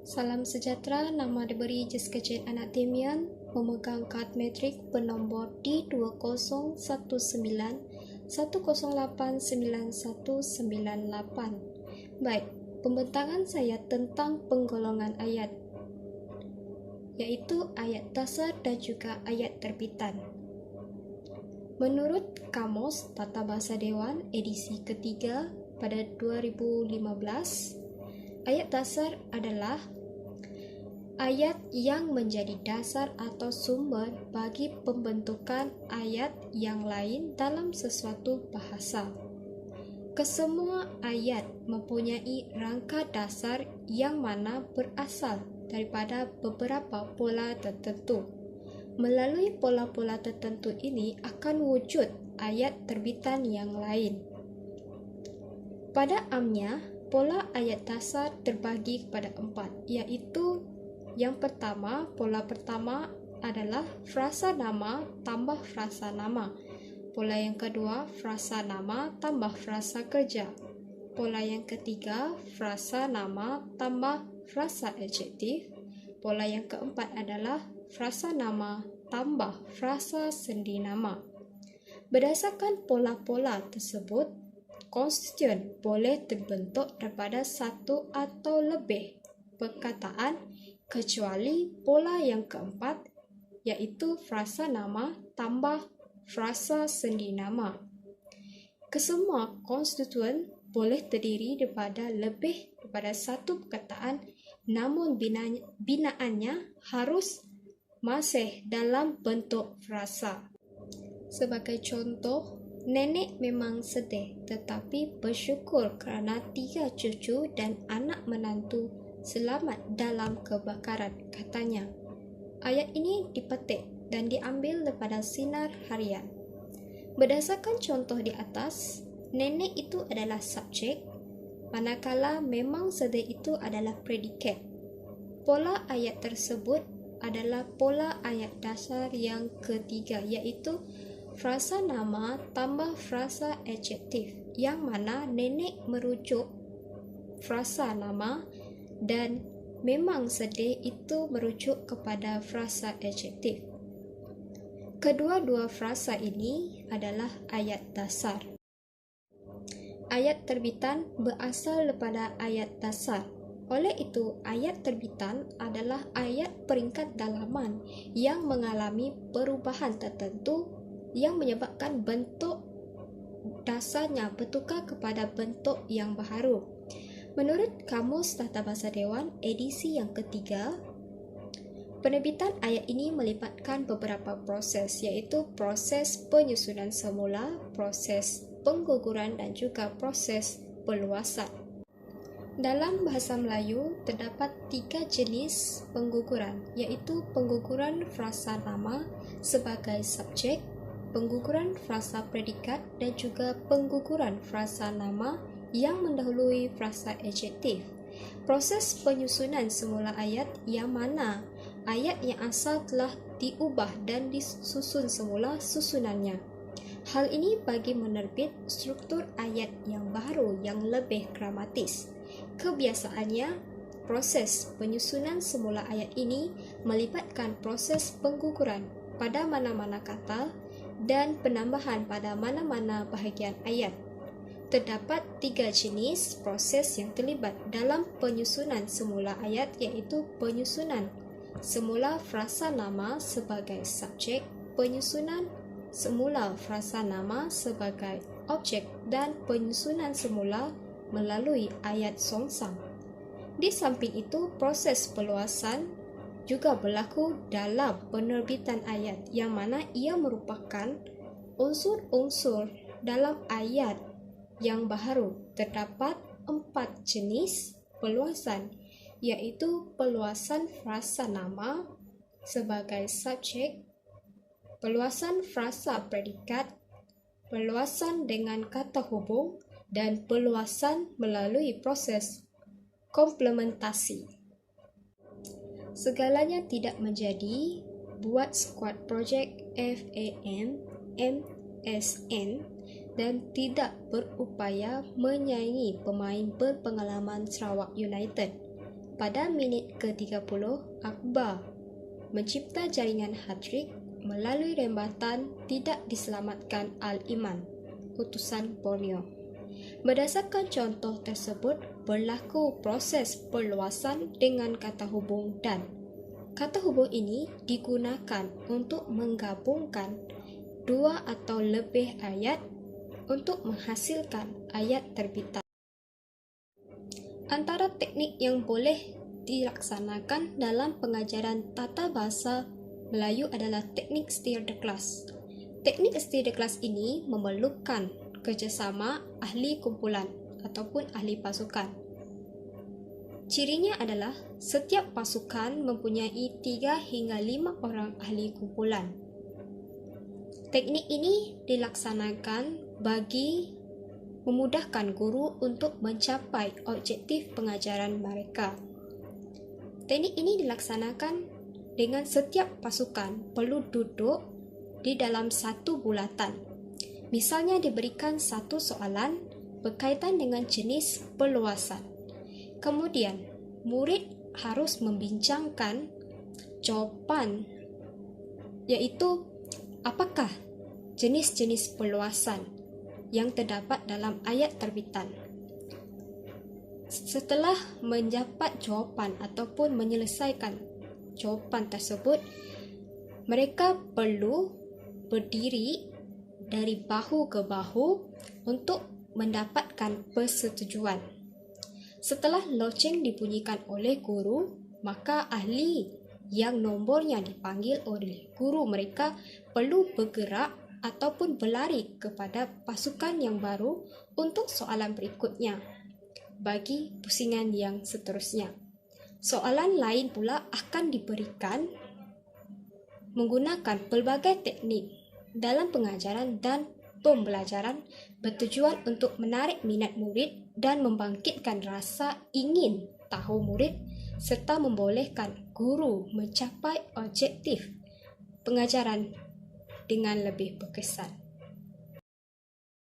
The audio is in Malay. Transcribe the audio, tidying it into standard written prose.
Salam sejahtera, nama diberi Jessica Jane Anak Damian, memegang kad metrik bernombor D20101089198. Baik, pembentangan saya tentang penggolongan ayat, yaitu ayat dasar dan juga ayat terbitan. Menurut Kamus Tata Bahasa Dewan edisi ketiga pada 2015, ayat dasar adalah ayat yang menjadi dasar atau sumber bagi pembentukan ayat yang lain dalam sesuatu bahasa. Kesemua ayat mempunyai rangka dasar yang mana berasal daripada beberapa pola tertentu. Melalui pola-pola tertentu ini akan wujud ayat terbitan yang lain. Pada amnya, pola ayat dasar terbagi kepada 4, iaitu yang pertama, pola pertama adalah frasa nama tambah frasa nama. Pola yang kedua, frasa nama tambah frasa kerja. Pola yang ketiga, frasa nama tambah frasa adjektif. Pola yang keempat adalah frasa nama tambah frasa sendi nama. Berdasarkan pola-pola tersebut, konstituen boleh terbentuk daripada satu atau lebih perkataan kecuali pola yang keempat, iaitu frasa nama tambah frasa sendi nama. Kesemua konstituen boleh terdiri daripada lebih daripada satu perkataan, namun binaannya harus masih dalam bentuk frasa. Sebagai contoh, nenek memang sedih tetapi bersyukur kerana 3 cucu dan anak menantu selamat dalam kebakaran, katanya. Ayat ini dipetik dan diambil daripada Sinar Harian. Berdasarkan contoh di atas, nenek itu adalah subjek, manakala memang sedih itu adalah predikat. Pola ayat tersebut adalah pola ayat dasar yang ketiga, iaitu frasa nama tambah frasa adjektif, yang mana nenek merujuk frasa nama dan memang sedih itu merujuk kepada frasa adjektif. Kedua-dua frasa ini adalah ayat dasar. Ayat terbitan berasal daripada ayat dasar. Oleh itu, ayat terbitan adalah ayat peringkat dalaman yang mengalami perubahan tertentu yang menyebabkan bentuk dasarnya bertukar kepada bentuk yang baharu. Menurut Kamus Tata Bahasa Dewan edisi yang ketiga, penerbitan ayat ini melibatkan beberapa proses, iaitu proses penyusunan semula, proses pengguguran dan juga proses peluasan. Dalam bahasa Melayu, terdapat 3 jenis pengguguran, iaitu pengguguran frasa nama sebagai subjek, pengguguran frasa predikat dan juga pengguguran frasa nama yang mendahului frasa adjektif. Proses penyusunan semula ayat yang mana ayat yang asal telah diubah dan disusun semula susunannya. Hal ini bagi menerbit struktur ayat yang baru yang lebih gramatis. Kebiasaannya, proses penyusunan semula ayat ini melibatkan proses pengguguran pada mana-mana kata dan penambahan pada mana-mana bahagian ayat. Terdapat 3 jenis proses yang terlibat dalam penyusunan semula ayat, iaitu penyusunan semula frasa nama sebagai subjek, penyusunan semula frasa nama sebagai objek dan penyusunan semula melalui ayat songsang. Di samping itu, proses peluasan juga berlaku dalam penerbitan ayat, yang mana ia merupakan unsur-unsur dalam ayat yang baharu. Terdapat 4 jenis peluasan, iaitu peluasan frasa nama sebagai subjek, peluasan frasa predikat, peluasan dengan kata hubung, dan peluasan melalui proses komplementasi. Segalanya tidak menjadi buat skuad projek FAM MSN dan tidak berupaya menyaingi pemain berpengalaman Sarawak United. pada minit ke-30, Akbar mencipta jaringan hat-trick melalui rembatan tidak diselamatkan Al-Iman, utusan Borneo. Berdasarkan contoh tersebut, berlaku proses perluasan dengan kata hubung dan kata hubung ini digunakan untuk menggabungkan dua atau lebih ayat untuk menghasilkan ayat terbitan. Antara teknik yang boleh dilaksanakan dalam pengajaran tata bahasa Melayu adalah teknik steer the class. Teknik steer the class ini memerlukan kerjasama ahli kumpulan ataupun ahli pasukan. Cirinya adalah setiap pasukan mempunyai 3 hingga 5 orang ahli kumpulan. Teknik ini dilaksanakan bagi memudahkan guru untuk mencapai objektif pengajaran mereka. Teknik ini dilaksanakan dengan setiap pasukan perlu duduk di dalam satu bulatan. Misalnya diberikan satu soalan berkaitan dengan jenis perluasan. Kemudian, murid harus membincangkan jawapan, iaitu apakah jenis-jenis perluasan yang terdapat dalam ayat terbitan. Setelah mendapat jawapan ataupun menyelesaikan jawapan tersebut, mereka perlu berdiri dari bahu ke bahu untuk mendapatkan persetujuan. Setelah loceng dibunyikan oleh guru, maka ahli yang nombornya dipanggil oleh guru mereka perlu bergerak ataupun berlari kepada pasukan yang baru untuk soalan berikutnya bagi pusingan yang seterusnya. Soalan lain pula akan diberikan menggunakan pelbagai teknik dalam pengajaran dan pembelajaran bertujuan untuk menarik minat murid dan membangkitkan rasa ingin tahu murid serta membolehkan guru mencapai objektif pengajaran dengan lebih berkesan.